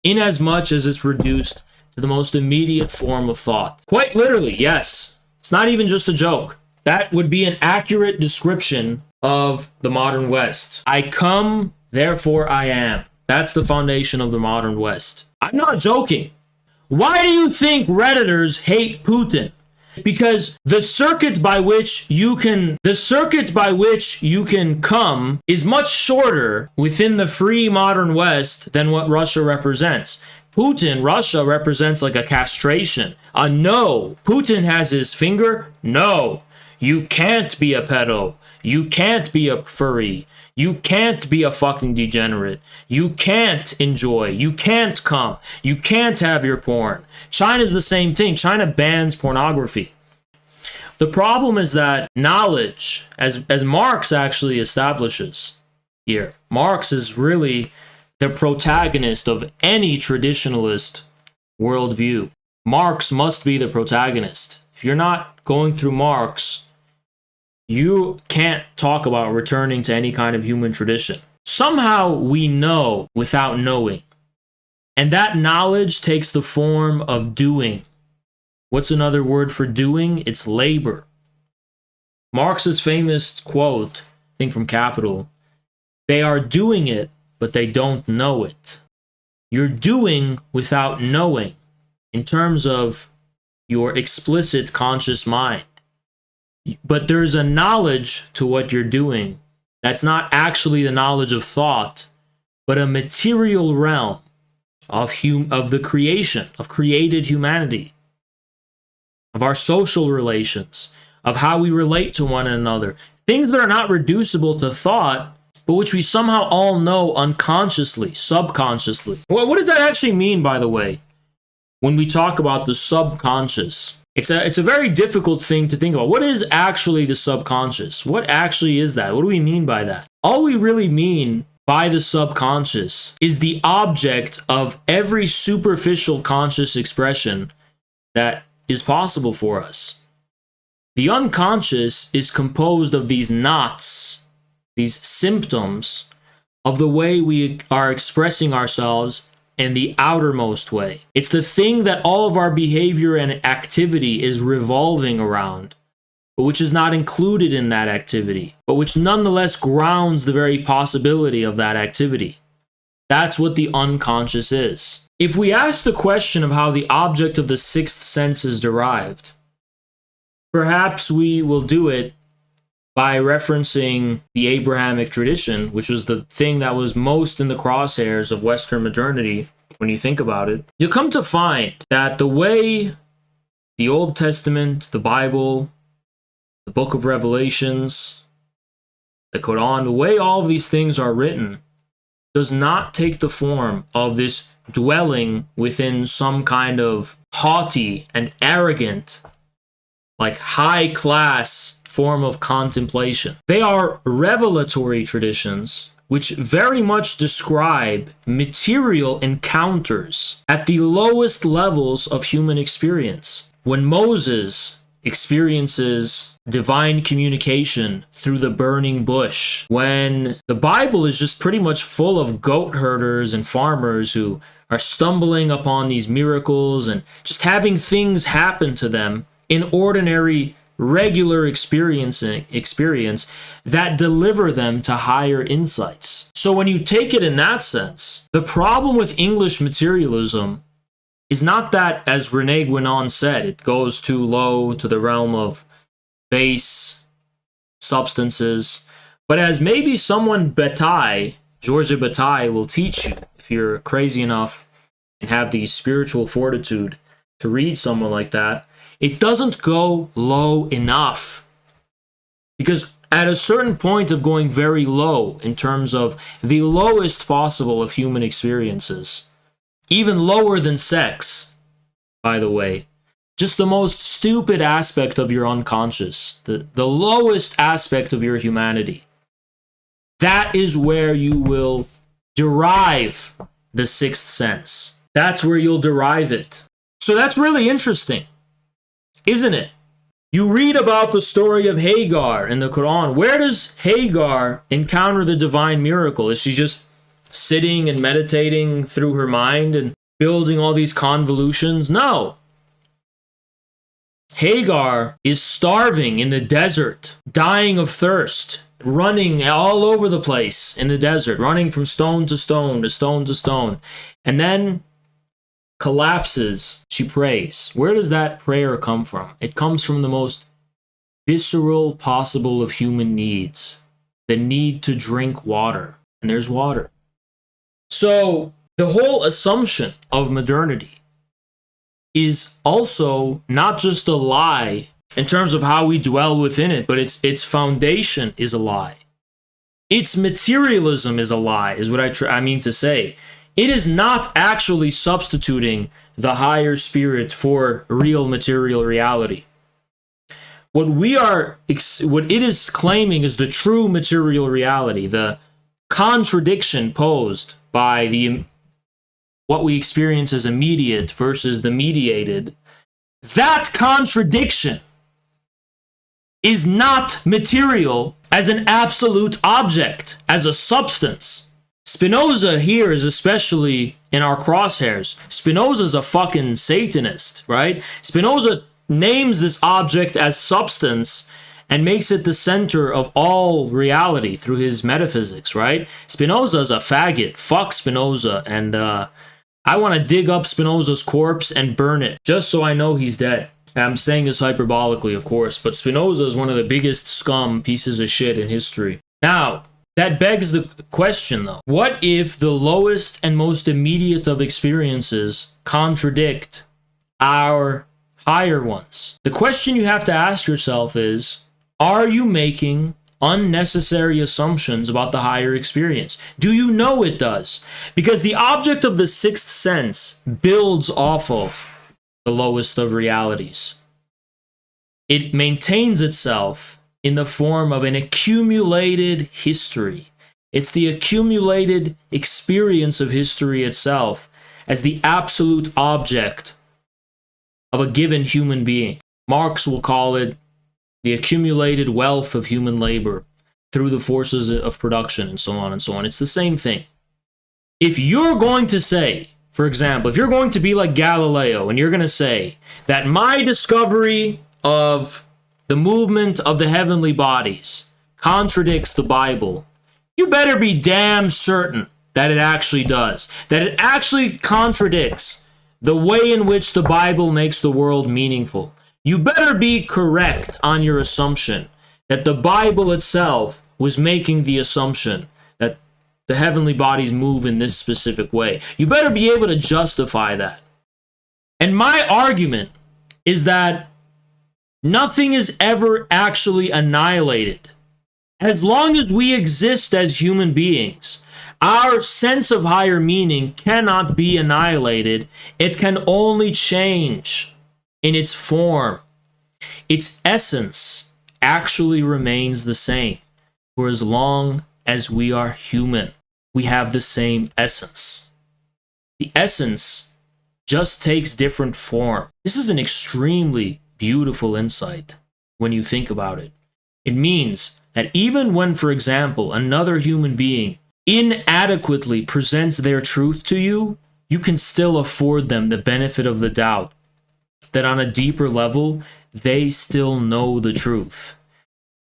inasmuch as it's reduced to the most immediate form of thought. Quite literally, yes. It's not even just a joke. That would be an accurate description of the modern West. I come, therefore I am. That's the foundation of the modern West. I'm not joking. Why do you think Redditors hate Putin? Because the circuit by which you can come is much shorter within the free modern West than what Russia represents. Russia represents like a castration, a no. Putin has his finger, no. You can't be a pedo. You can't be a furry. You can't be a fucking degenerate. You can't enjoy. You can't come. You can't have your porn. China's the same thing. China bans pornography. The problem is that knowledge, as Marx actually establishes here, Marx is really the protagonist of any traditionalist worldview. Marx must be the protagonist. If you're not going through Marx, you can't talk about returning to any kind of human tradition. Somehow we know without knowing. And that knowledge takes the form of doing. What's another word for doing? It's labor. Marx's famous quote, I think from Capital, they are doing it, but they don't know it. You're doing without knowing in terms of your explicit conscious mind. But there's a knowledge to what you're doing that's not actually the knowledge of thought, but a material realm of the creation, of created humanity, of our social relations, of how we relate to one another. Things that are not reducible to thought, but which we somehow all know unconsciously, subconsciously. Well, what does that actually mean, by the way, when we talk about the subconscious? It's a very difficult thing to think about. What is actually the subconscious? What actually is that? What do we mean by that? All we really mean by the subconscious is the object of every superficial conscious expression that is possible for us. The unconscious is composed of these knots, these symptoms of the way we are expressing ourselves in the outermost way. It's the thing that all of our behavior and activity is revolving around, but which is not included in that activity, but which nonetheless grounds the very possibility of that activity. That's what the unconscious is. If we ask the question of how the object of the sixth sense is derived, perhaps we will do it by referencing the Abrahamic tradition, which was the thing that was most in the crosshairs of Western modernity when you think about it. You'll come to find that the way the Old Testament, the Bible, the Book of Revelations, the Quran, the way all of these things are written does not take the form of this dwelling within some kind of haughty and arrogant, like high-class form of contemplation. They are revelatory traditions which very much describe material encounters at the lowest levels of human experience. When Moses experiences divine communication through the burning bush, when the Bible is just pretty much full of goat herders and farmers who are stumbling upon these miracles and just having things happen to them in ordinary regular experience that deliver them to higher insights. So when you take it in that sense, the problem with English materialism is not that, as Rene Guénon said, it goes too low to the realm of base substances, but as maybe someone Georges Bataille will teach you, if you're crazy enough and have the spiritual fortitude to read someone like that, it doesn't go low enough. Because at a certain point of going very low in terms of the lowest possible of human experiences, even lower than sex, by the way, just the most stupid aspect of your unconscious, the lowest aspect of your humanity, that is where you will derive the sixth sense. That's where you'll derive it. So that's really interesting, isn't it? You read about the story of Hagar in the Quran. Where does Hagar encounter the divine miracle? Is she just sitting and meditating through her mind and building all these convolutions? No. Hagar is starving in the desert, dying of thirst, running all over the place in the desert, running from stone to stone to stone to stone. And then collapses, she prays. Where does that prayer come from? It comes from the most visceral possible of human needs, the need to drink water. And there's water. So the whole assumption of modernity is also not just a lie in terms of how we dwell within it, but its foundation is a lie. Its materialism is a lie, is what I mean to say. It is not actually substituting the higher spirit for real material reality. What it is claiming is the true material reality, the contradiction posed by what we experience as immediate versus the mediated. That contradiction is not material as an absolute object, as a substance. Spinoza here is especially in our crosshairs. Spinoza's a fucking Satanist, right? Spinoza names this object as substance and makes it the center of all reality through his metaphysics, right? Spinoza's a faggot. Fuck Spinoza. And I want to dig up Spinoza's corpse and burn it, just so I know he's dead. I'm saying this hyperbolically, of course, but Spinoza is one of the biggest scum pieces of shit in history. Now, that begs the question, though. What if the lowest and most immediate of experiences contradict our higher ones? The question you have to ask yourself is, are you making unnecessary assumptions about the higher experience? Do you know it does? Because the object of the sixth sense builds off of the lowest of realities. It maintains itself in the form of an accumulated history. It's the accumulated experience of history itself as the absolute object of a given human being. Marx will call it the accumulated wealth of human labor through the forces of production, and so on and so on. It's the same thing. If you're going to say, for example, if you're going to be like Galileo and you're going to say that my discovery of the movement of the heavenly bodies contradicts the Bible, you better be damn certain that it actually does. That it actually contradicts the way in which the Bible makes the world meaningful. You better be correct on your assumption that the Bible itself was making the assumption that the heavenly bodies move in this specific way. You better be able to justify that. And my argument is that nothing is ever actually annihilated. As long as we exist as human beings, our sense of higher meaning cannot be annihilated. It can only change in its form. Its essence actually remains the same. For as long as we are human, we have the same essence. The essence just takes different form. This is an extremely beautiful insight when you think about it. It means that even when, for example, another human being inadequately presents their truth to you, you can still afford them the benefit of the doubt that on a deeper level, they still know the truth.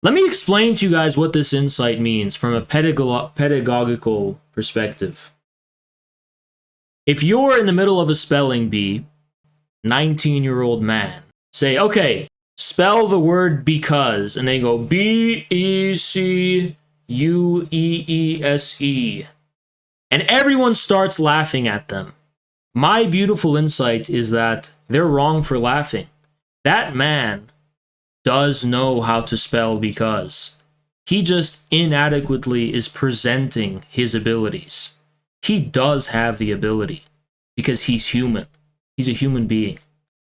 Let me explain to you guys what this insight means from a pedagogical perspective. If you're in the middle of a spelling bee, 19-year-old man, say, okay, spell the word because, and they go Becueese, and everyone starts laughing at them. My beautiful insight is that they're wrong for laughing. That man does know how to spell because. He just inadequately is presenting his abilities. He does have the ability because he's human. He's a human being.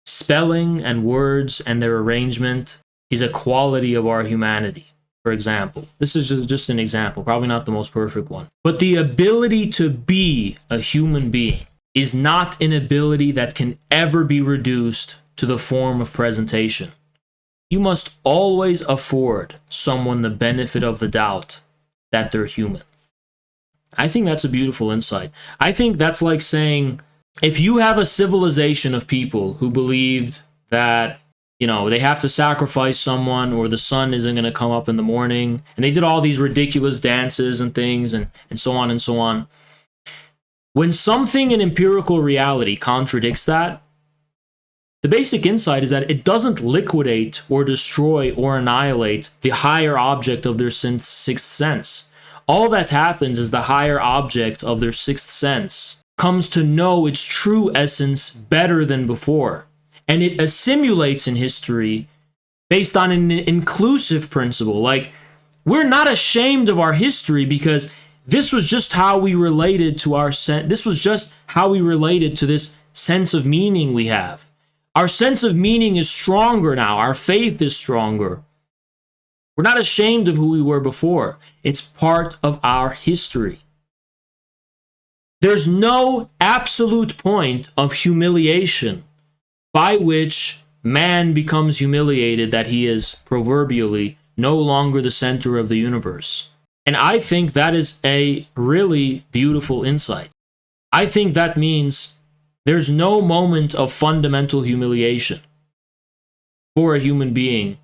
Spelling and words and their arrangement is a quality of our humanity, for example. This is just an example, probably not the most perfect one. But the ability to be a human being is not an ability that can ever be reduced to the form of presentation. You must always afford someone the benefit of the doubt that they're human. I think that's a beautiful insight. I think that's like saying, if you have a civilization of people who believed that, they have to sacrifice someone or the sun isn't going to come up in the morning, and they did all these ridiculous dances and things and so on and so on. When something in empirical reality contradicts that, the basic insight is that it doesn't liquidate or destroy or annihilate the higher object of their sixth sense. All that happens is the higher object of their sixth sense comes to know its true essence better than before. And it assimilates in history based on an inclusive principle. Like, we're not ashamed of our history because this was just how we related to this was just how we related to this sense of meaning we have. Our sense of meaning is stronger now. Our faith is stronger. We're not ashamed of who we were before. It's part of our history. There's no absolute point of humiliation by which man becomes humiliated that he is proverbially no longer the center of the universe. And I think that is a really beautiful insight. I think that means there's no moment of fundamental humiliation for a human being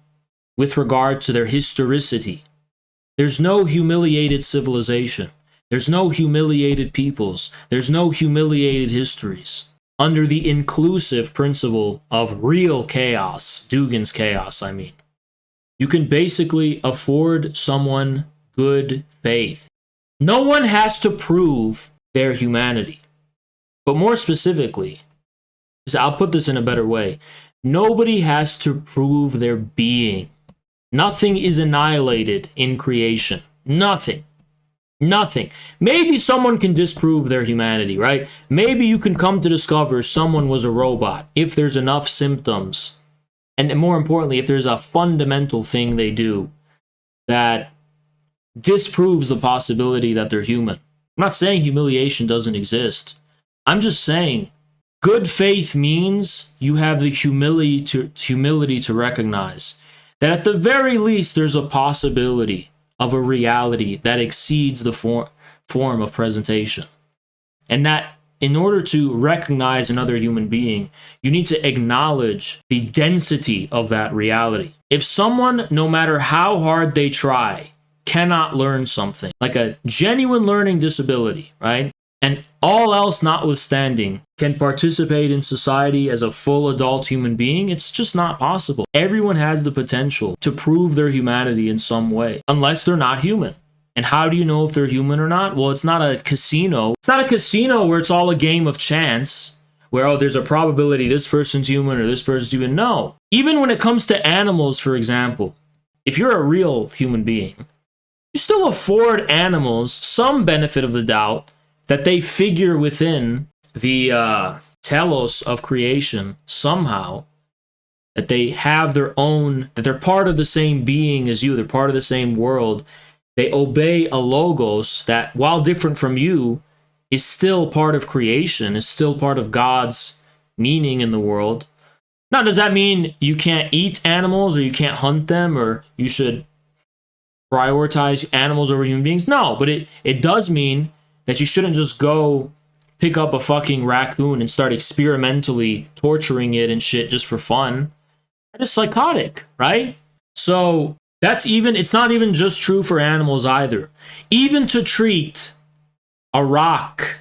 with regard to their historicity. There's no humiliated civilization. There's no humiliated peoples. There's no humiliated histories. Under the inclusive principle of real chaos, Dugin's chaos, I mean. You can basically afford someone good faith. No one has to prove their humanity. But more specifically, I'll put this in a better way. Nobody has to prove their being. Nothing is annihilated in creation. Nothing. Nothing. Maybe someone can disprove their humanity, right? Maybe you can come to discover someone was a robot if there's enough symptoms. And more importantly, if there's a fundamental thing they do that disproves the possibility that they're human. I'm not saying humiliation doesn't exist. I'm just saying good faith means you have the humility to recognize that at the very least there's a possibility of a reality that exceeds the form of presentation. And that in order to recognize another human being, you need to acknowledge the density of that reality. If someone, no matter how hard they try, cannot learn something, like a genuine learning disability, right? And all else notwithstanding, can participate in society as a full adult human being, it's just not possible. Everyone has the potential to prove their humanity in some way, unless they're not human. And how do you know if they're human or not? Well, it's not a casino. It's not a casino where it's all a game of chance, where, oh, there's a probability this person's human or this person's human. No. Even when it comes to animals, for example, if you're a real human being, you still afford animals some benefit of the doubt that they figure within the telos of creation somehow, that they have their own, that they're part of the same being as you, they're part of the same world. They obey a logos that, while different from you, is still part of creation, is still part of God's meaning in the world. Now, does that mean you can't eat animals or you can't hunt them or you should prioritize animals over human beings? No, but it does mean that you shouldn't just go pick up a fucking raccoon and start experimentally torturing it and shit just for fun. It's psychotic, right? So it's not even just true for animals either. Even to treat a rock,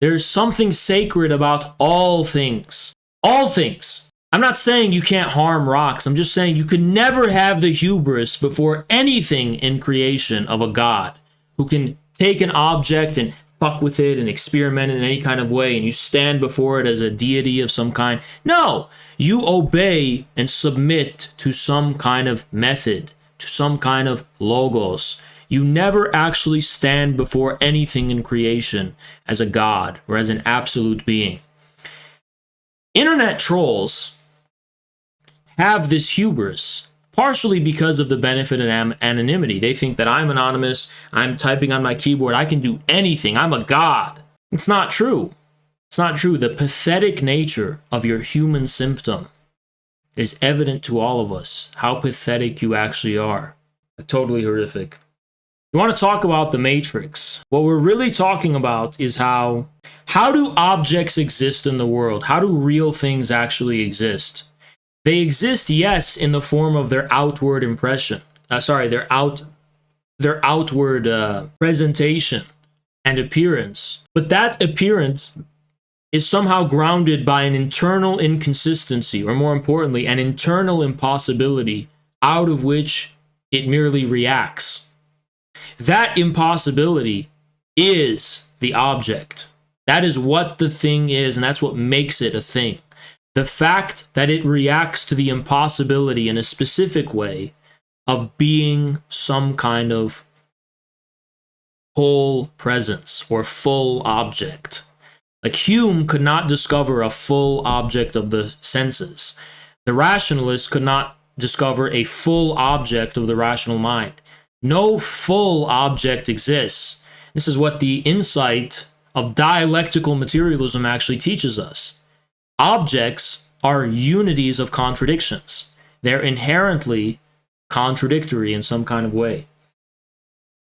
there's something sacred about all things. All things. I'm not saying you can't harm rocks. I'm just saying you can never have the hubris before anything in creation of a god who can take an object and fuck with it and experiment in any kind of way, and you stand before it as a deity of some kind. No, you obey and submit to some kind of method, to some kind of logos. You never actually stand before anything in creation as a god or as an absolute being. Internet trolls have this hubris, partially because of the benefit of anonymity. They think that I'm anonymous, I'm typing on my keyboard, I can do anything, I'm a god. It's not true. It's not true. The pathetic nature of your human symptom is evident to all of us, how pathetic you actually are. Totally horrific. You want to talk about the Matrix? What we're really talking about is how do objects exist in the world? How do real things actually exist? They exist, yes, in the form of their outward impression. Their outward presentation. and appearance. But that appearance is somehow grounded by an internal inconsistency, or more importantly, an internal impossibility out of which it merely reacts. That impossibility is the object. That is what the thing is, and that's what makes it a thing. The fact that it reacts to the impossibility in a specific way of being some kind of whole presence or full object. Like Hume could not discover a full object of the senses. The rationalist could not discover a full object of the rational mind. No full object exists. This is what the insight of dialectical materialism actually teaches us. Objects are unities of contradictions. They're inherently contradictory in some kind of way.